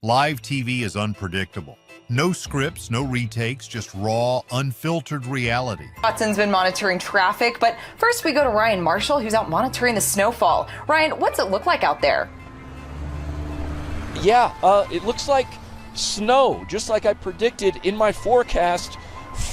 Live TV is unpredictable. No scripts, no retakes, just raw, unfiltered reality. Watson's been monitoring traffic, but first we go to Ryan Marshall, who's out monitoring the snowfall. Ryan, what's it look like out there? Yeah, it looks like snow, just like I predicted in my forecast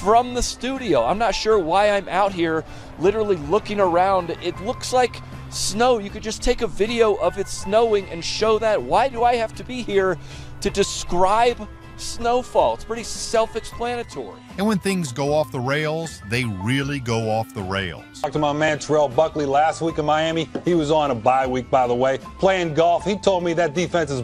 from the studio. I'm not sure why I'm out here literally looking around. It looks like snow. You could just take a video of it snowing and show that. Why do I have to be here to describe snowfall? It's pretty self-explanatory. And when things go off the rails, they really go off the rails. Talked to my man Terrell Buckley last week in Miami. He was on a bye week, by the way, playing golf. He told me that defense is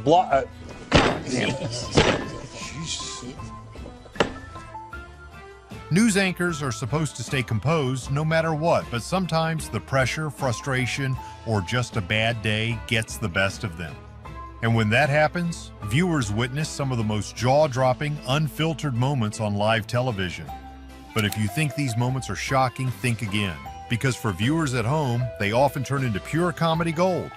News anchors are supposed to stay composed no matter what, but sometimes the pressure, frustration, or just a bad day gets the best of them. And when that happens, viewers witness some of the most jaw-dropping, unfiltered moments on live television. But if you think these moments are shocking, think again. Because for viewers at home, they often turn into pure comedy gold.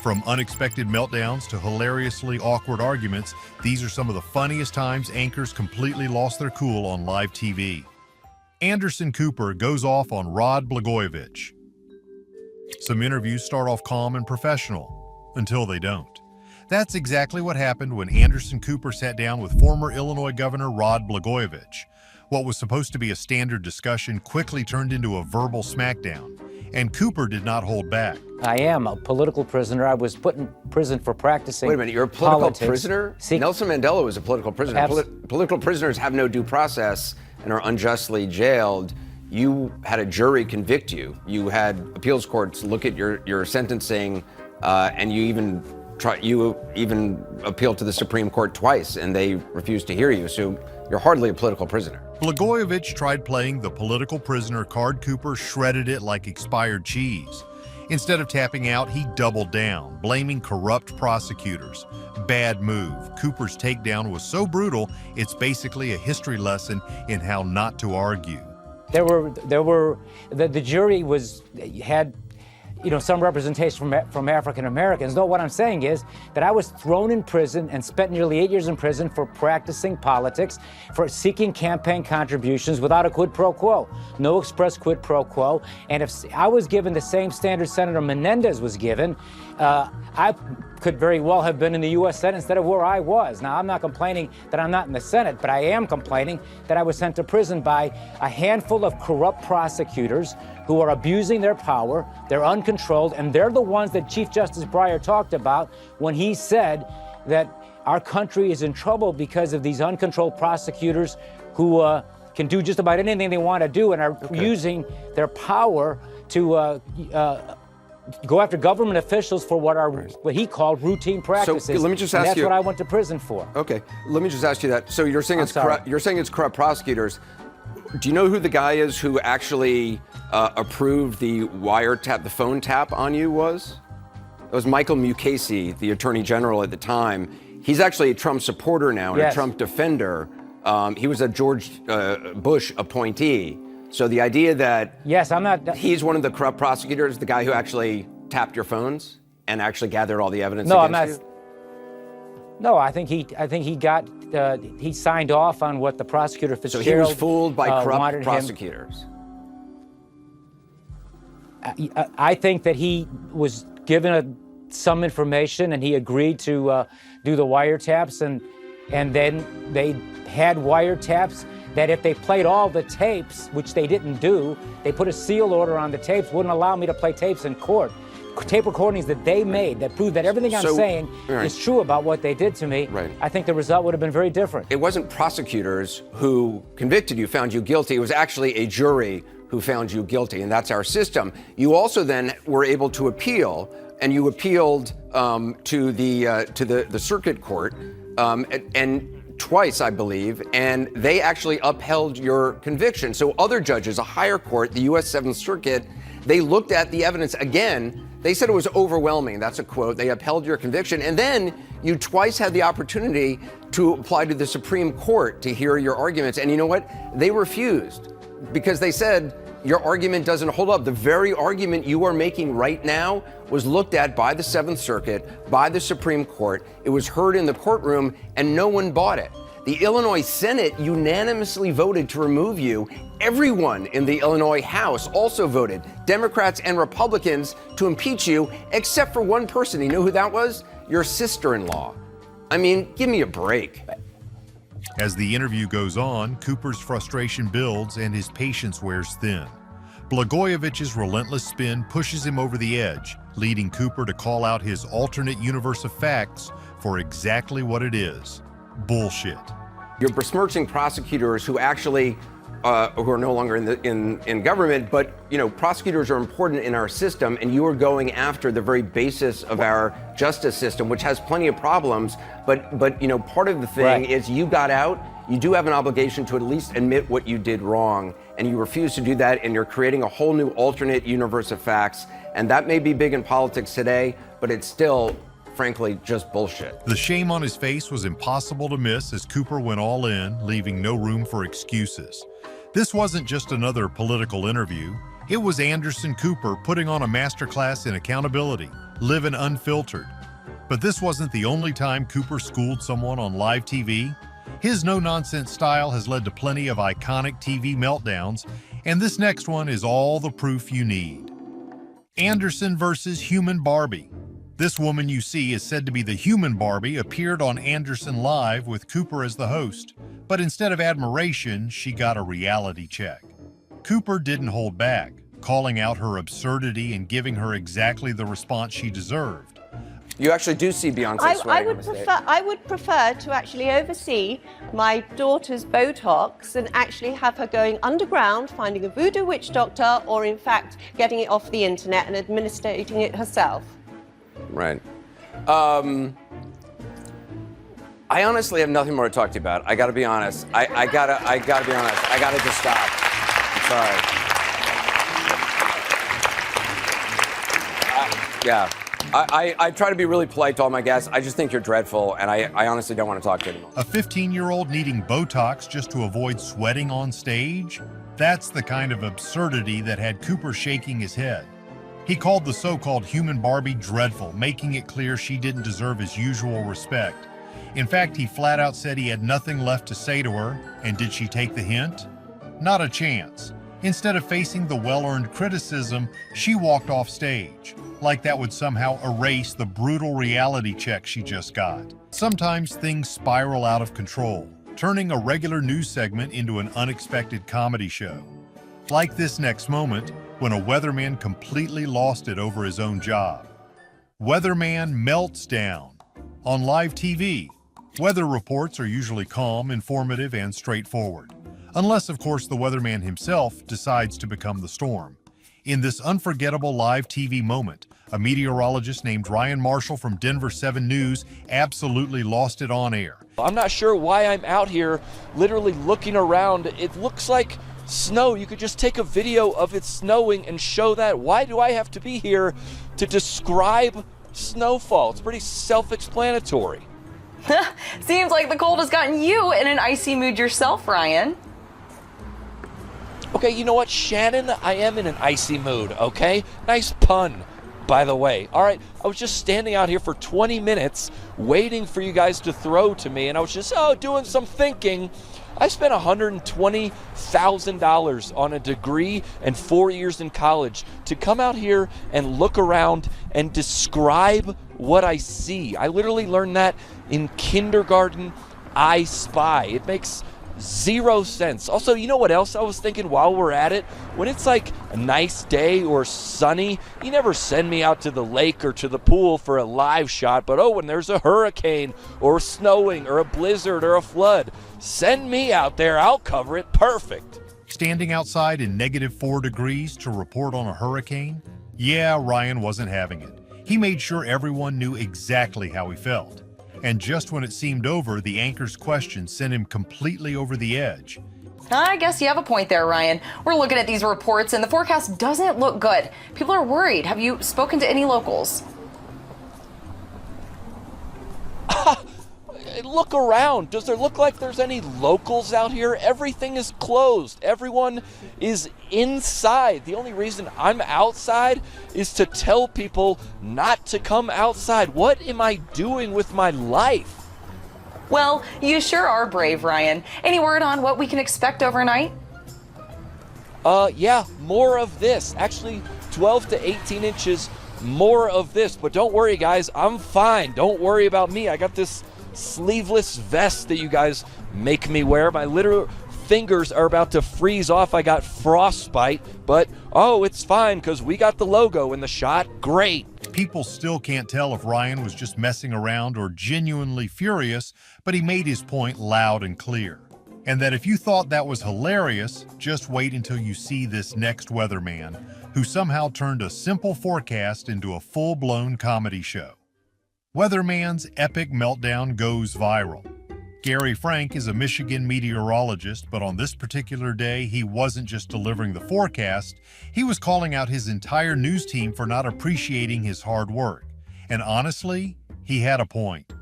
From unexpected meltdowns to hilariously awkward arguments, these are some of the funniest times anchors completely lost their cool on live TV. Anderson Cooper goes off on Rod Blagojevich. Some interviews start off calm and professional, until they don't. That's exactly what happened when Anderson Cooper sat down with former Illinois Governor Rod Blagojevich. What was supposed to be a standard discussion quickly turned into a verbal smackdown, and Cooper did not hold back. I am a political prisoner. I was put in prison for practicing Wait a minute, you're a political politics. prisoner? Nelson Mandela was a political prisoner. Political prisoners have no due process and are unjustly jailed. You had a jury convict you. You had appeals courts look at your sentencing, and you even appealed to the Supreme Court twice, and they refused to hear you. So you're hardly a political prisoner. Blagojevich tried playing the political prisoner card. Cooper shredded it like expired cheese. Instead of tapping out, he doubled down, blaming corrupt prosecutors. Bad move. Cooper's takedown was so brutal, it's basically a history lesson in how not to argue. The jury had some representation from African Americans. No, what I'm saying is that I was thrown in prison and spent nearly 8 years in prison for practicing politics, for seeking campaign contributions without a quid pro quo, no express quid pro quo. And if I was given the same standard Senator Menendez was given, I could very well have been in the U.S. Senate instead of where I was. Now, I'm not complaining that I'm not in the Senate, but I am complaining that I was sent to prison by a handful of corrupt prosecutors who are abusing their power. They're uncontrolled, and they're the ones that Chief Justice Breyer talked about when he said that our country is in trouble because of these uncontrolled prosecutors who can do just about anything they want to do and are using their power to go after government officials for what he called routine practices. So let me just ask that's you. What I went to prison for. Okay, let me just ask you that. So you're saying it's corrupt prosecutors. Do you know who the guy is who actually approved the wiretap, the phone tap on you was? It was Michael Mukasey, the Attorney General at the time. He's actually a Trump supporter now and a Trump defender. He was a George Bush appointee. So the idea that he's one of the corrupt prosecutors, the guy who actually tapped your phones and actually gathered all the evidence against you? No, I think he signed off on what the prosecutor Fitzgerald. So he was fooled by corrupt prosecutors. I think that he was given some information and he agreed to do the wiretaps, and then they had wiretaps that if they played all the tapes, which they didn't do, they put a seal order on the tapes, wouldn't allow me to play tapes in court. Tape recordings that they made that prove that everything I'm saying is true about what they did to me. Right. I think the result would have been very different. It wasn't prosecutors who convicted you, found you guilty. It was actually a jury who found you guilty, and that's our system. You also then were able to appeal, and you appealed to the circuit court, and twice, I believe, and they actually upheld your conviction. So other judges, a higher court, the U.S. Seventh Circuit, they looked at the evidence again. They said it was overwhelming. That's a quote. They upheld your conviction. And then you twice had the opportunity to apply to the Supreme Court to hear your arguments. And you know what? They refused. because they said your argument doesn't hold up. The very argument you are making right now was looked at by the Seventh Circuit, by the Supreme Court. It was heard in the courtroom, and no one bought it. The Illinois Senate unanimously voted to remove you. Everyone in the Illinois House also voted, Democrats and Republicans, to impeach you, except for one person. You know who that was? Your sister-in-law. I mean, give me a break. As the interview goes on, Cooper's frustration builds and his patience wears thin. Blagojevich's relentless spin pushes him over the edge, leading Cooper to call out his alternate universe of facts for exactly what it is: bullshit. You're besmirching prosecutors who actually who are no longer in government, but prosecutors are important in our system, and you are going after the very basis of our justice system, which has plenty of problems. But part of the thing is you got out. You do have an obligation to at least admit what you did wrong, and you refuse to do that, and you're creating a whole new alternate universe of facts. And that may be big in politics today, but it's still, frankly, just bullshit. The shame on his face was impossible to miss as Cooper went all in, leaving no room for excuses. This wasn't just another political interview. It was Anderson Cooper putting on a masterclass in accountability, living unfiltered. But this wasn't the only time Cooper schooled someone on live TV. His no-nonsense style has led to plenty of iconic TV meltdowns, and this next one is all the proof you need. Anderson versus Human Barbie. This woman you see is said to be the Human Barbie appeared on Anderson Live with Cooper as the host, but instead of admiration, she got a reality check. Cooper didn't hold back, calling out her absurdity and giving her exactly the response she deserved. You actually do see Beyonce sweating on the stage. I would prefer to actually oversee my daughter's Botox and actually have her going underground, finding a voodoo witch doctor, or in fact, getting it off the internet and administrating it herself. Right. I honestly have nothing more to talk to you about. I gotta be honest. I gotta be honest. I gotta just stop. I'm sorry. I try to be really polite to all my guests. I just think you're dreadful, and I honestly don't want to talk to you anymore. A 15-year-old needing Botox just to avoid sweating on stage? That's the kind of absurdity that had Cooper shaking his head. He called the so-called Human Barbie dreadful, making it clear she didn't deserve his usual respect. In fact, he flat out said he had nothing left to say to her, and did she take the hint? Not a chance. Instead of facing the well-earned criticism, she walked off stage, like that would somehow erase the brutal reality check she just got. Sometimes things spiral out of control, turning a regular news segment into an unexpected comedy show. Like this next moment, when a weatherman completely lost it over his own job. Weatherman melts down. On live TV, weather reports are usually calm, informative, and straightforward. Unless, of course, the weatherman himself decides to become the storm. In this unforgettable live TV moment, a meteorologist named Ryan Marshall from Denver 7 News absolutely lost it on air. I'm not sure why I'm out here literally looking around. It looks like snow. You could just take a video of it snowing and show that. Why do I have to be here to describe snowfall? It's pretty self-explanatory. Seems like the cold has gotten you in an icy mood yourself, Ryan. Okay, you know what, Shannon? I am in an icy mood, okay? Nice pun, by the way. All right, I was just standing out here for 20 minutes waiting for you guys to throw to me, and I was just, doing some thinking. I spent $120,000 on a degree and 4 years in college to come out here and look around and describe what I see. I literally learned that in kindergarten. I Spy. It makes zero sense. Also, you know what else I was thinking while we're at it? When it's like a nice day or sunny, you never send me out to the lake or to the pool for a live shot, but when there's a hurricane or snowing or a blizzard or a flood, send me out there. I'll cover it. Perfect. Standing outside in -4 degrees to report on a hurricane? Yeah, Ryan wasn't having it. He made sure everyone knew exactly how he felt. And just when it seemed over, the anchor's question sent him completely over the edge. I guess you have a point there, Ryan. We're looking at these reports and the forecast doesn't look good. People are worried. Have you spoken to any locals? look around. Does there look like there's any locals out here? Everything is closed. Everyone is inside. The only reason I'm outside is to tell people not to come outside. What am I doing with my life? Well, you sure are brave, Ryan. Any word on what we can expect overnight? Yeah, more of this. Actually, 12 to 18 inches more of this. But don't worry, guys, I'm fine. Don't worry about me. I got this sleeveless vest that you guys make me wear. My literal fingers are about to freeze off. I got frostbite, but oh, it's fine because we got the logo in the shot. Great. People still can't tell if Ryan was just messing around or genuinely furious, but he made his point loud and clear. And that if you thought that was hilarious, just wait until you see this next weatherman, who somehow turned a simple forecast into a full-blown comedy show. Weatherman's epic meltdown goes viral. Gary Frank is a Michigan meteorologist, but on this particular day, he wasn't just delivering the forecast, he was calling out his entire news team for not appreciating his hard work. And honestly, he had a point.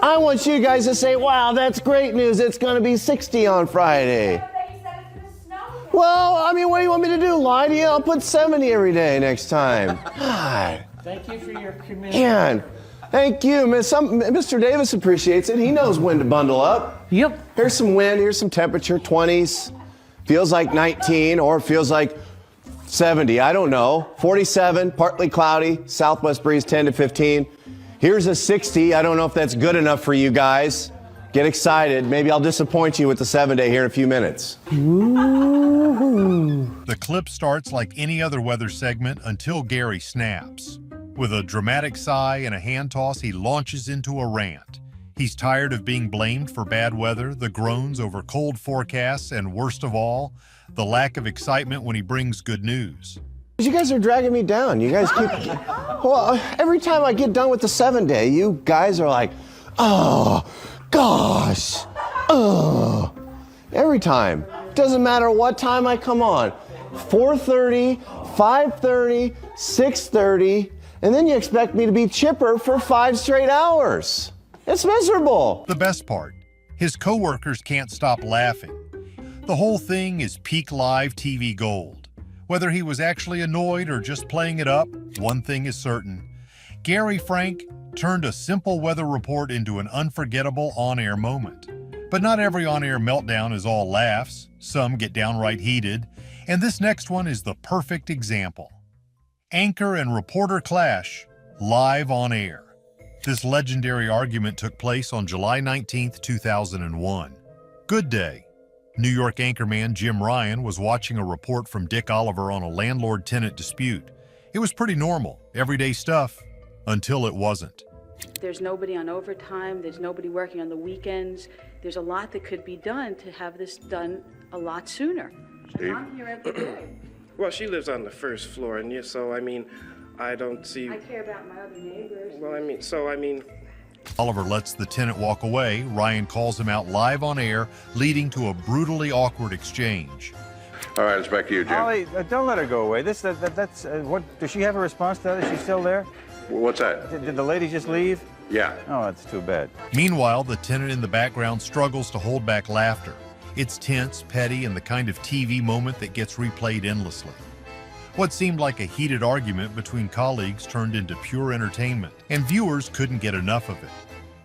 I want you guys to say, wow, that's great news. It's going to be 60 on Friday. Well, I mean, what do you want me to do? Lie to you? I'll put 70 every day next time. God. Thank you for your commitment. Man, thank you. Mr. Davis appreciates it. He knows when to bundle up. Yep. Here's some wind. Here's some temperature, 20s. Feels like 19 or feels like 70. I don't know. 47, partly cloudy. Southwest breeze 10 to 15. Here's a 60. I don't know if that's good enough for you guys. Get excited. Maybe I'll disappoint you with the 7-day here in a few minutes. Ooh. The clip starts like any other weather segment until Gary snaps. With a dramatic sigh and a hand toss, he launches into a rant. He's tired of being blamed for bad weather, the groans over cold forecasts, and worst of all, the lack of excitement when he brings good news. You guys are dragging me down. You guys keep... Well, every time I get done with the 7-day, you guys are like, oh, gosh, oh. Every time. Doesn't matter what time I come on. 4:30, 5:30, 6:30, and then you expect me to be chipper for 5 straight hours. It's miserable. The best part, his coworkers can't stop laughing. The whole thing is peak live TV gold. Whether he was actually annoyed or just playing it up, one thing is certain. Gary Frank turned a simple weather report into an unforgettable on-air moment. But not every on-air meltdown is all laughs. Some get downright heated. And this next one is the perfect example. Anchor and reporter clash, live on air. This legendary argument took place on July 19, 2001. Good day. New York anchorman Jim Ryan was watching a report from Dick Oliver on a landlord-tenant dispute. It was pretty normal, everyday stuff, until it wasn't. There's nobody on overtime, there's nobody working on the weekends. There's a lot that could be done to have this done a lot sooner. Steve? I'm here every day. Well, she lives on the first floor, and so, I mean, I don't see... I care about my other neighbors. Well, I mean... Oliver lets the tenant walk away. Ryan calls him out live on air, leading to a brutally awkward exchange. All right, it's back to you, Jim. Ollie, don't let her go away. That's what. Does she have a response to that? Is she still there? What's that? Did the lady just leave? Yeah. Oh, that's too bad. Meanwhile, the tenant in the background struggles to hold back laughter. It's tense, petty, and the kind of TV moment that gets replayed endlessly. What seemed like a heated argument between colleagues turned into pure entertainment, and viewers couldn't get enough of it.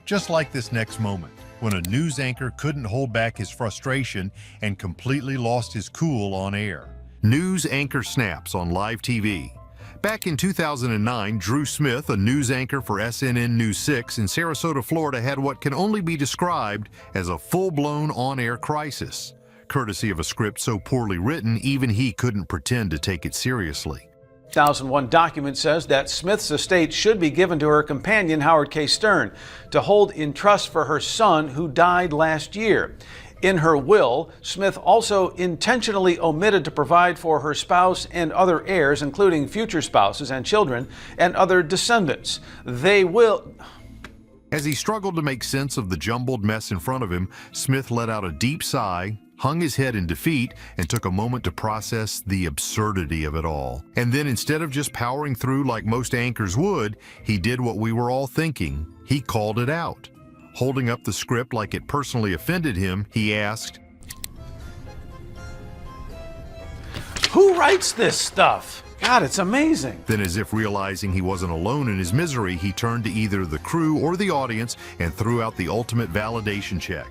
Just like this next moment, when a news anchor couldn't hold back his frustration and completely lost his cool on air. News anchor snaps on live TV. Back in 2009, Drew Smith, a news anchor for SNN News 6 in Sarasota, Florida, had what can only be described as a full-blown on-air crisis. Courtesy of a script so poorly written, even he couldn't pretend to take it seriously. 2001 document says that Smith's estate should be given to her companion, Howard K. Stern, to hold in trust for her son who died last year. In her will, Smith also intentionally omitted to provide for her spouse and other heirs, including future spouses and children and other descendants. They will... As he struggled to make sense of the jumbled mess in front of him, Smith let out a deep sigh, hung his head in defeat, and took a moment to process the absurdity of it all. And then instead of just powering through like most anchors would, he did what we were all thinking. He called it out. Holding up the script like it personally offended him, he asked, "Who writes this stuff? God, it's amazing." Then, as if realizing he wasn't alone in his misery, he turned to either the crew or the audience and threw out the ultimate validation check.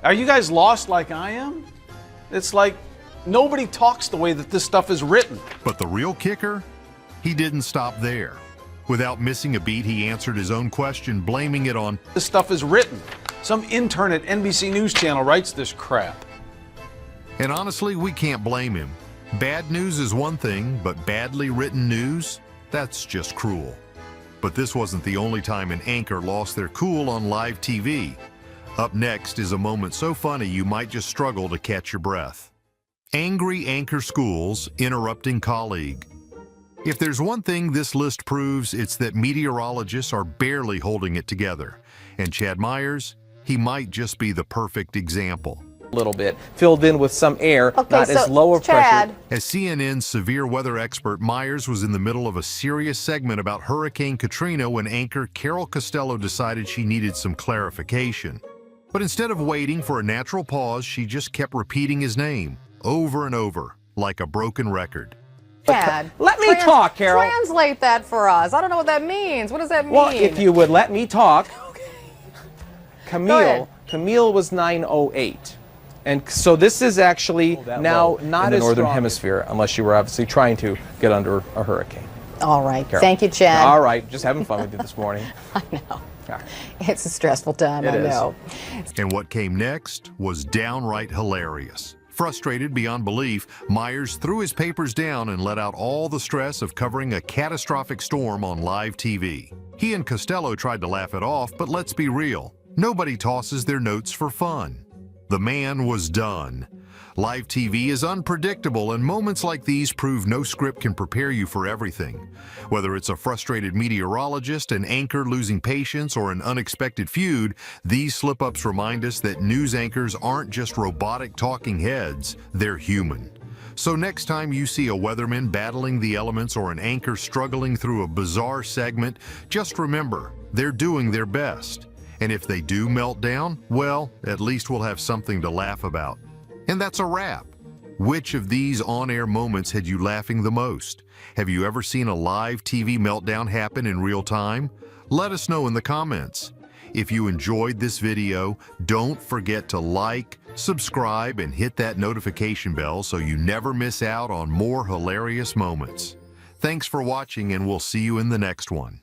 Are you guys lost like I am? It's like nobody talks the way that this stuff is written. But the real kicker? He didn't stop there. Without missing a beat, he answered his own question, blaming it on this stuff is written. Some intern at NBC News Channel writes this crap. And honestly, we can't blame him. Bad news is one thing, but badly written news? That's just cruel. But this wasn't the only time an anchor lost their cool on live TV. Up next is a moment so funny you might just struggle to catch your breath. Angry anchor schools interrupting colleague. If there's one thing this list proves, it's that meteorologists are barely holding it together. And Chad Myers, he might just be the perfect example. Little bit, filled in with some air, okay, not so as low of Chad. pressure. As CNN's severe weather expert, Myers was in the middle of a serious segment about Hurricane Katrina when anchor Carol Costello decided she needed some clarification. But instead of waiting for a natural pause, she just kept repeating his name over and over, like a broken record. Chad, let me talk, Carol. Translate that for us. I don't know what that means. What does that mean? Well, if you would let me talk. Camille was 908. And so this is actually now not as in the northern hemisphere, unless you were obviously trying to get under a hurricane. All right. Carol. Thank you, Chad. All right. Just having fun with you this morning. I know. It's a stressful time, I know. And what came next was downright hilarious. Frustrated beyond belief, Myers threw his papers down and let out all the stress of covering a catastrophic storm on live TV. He and Costello tried to laugh it off, but let's be real. Nobody tosses their notes for fun. The man was done. Live TV is unpredictable, and moments like these prove no script can prepare you for everything. Whether it's a frustrated meteorologist, an anchor losing patience, or an unexpected feud, these slip-ups remind us that news anchors aren't just robotic talking heads, they're human. So next time you see a weatherman battling the elements or an anchor struggling through a bizarre segment, just remember, they're doing their best. And if they do melt down, well, at least we'll have something to laugh about. And that's a wrap. Which of these on-air moments had you laughing the most? Have you ever seen a live TV meltdown happen in real time? Let us know in the comments. If you enjoyed this video, don't forget to like, subscribe, and hit that notification bell so you never miss out on more hilarious moments. Thanks for watching, and we'll see you in the next one.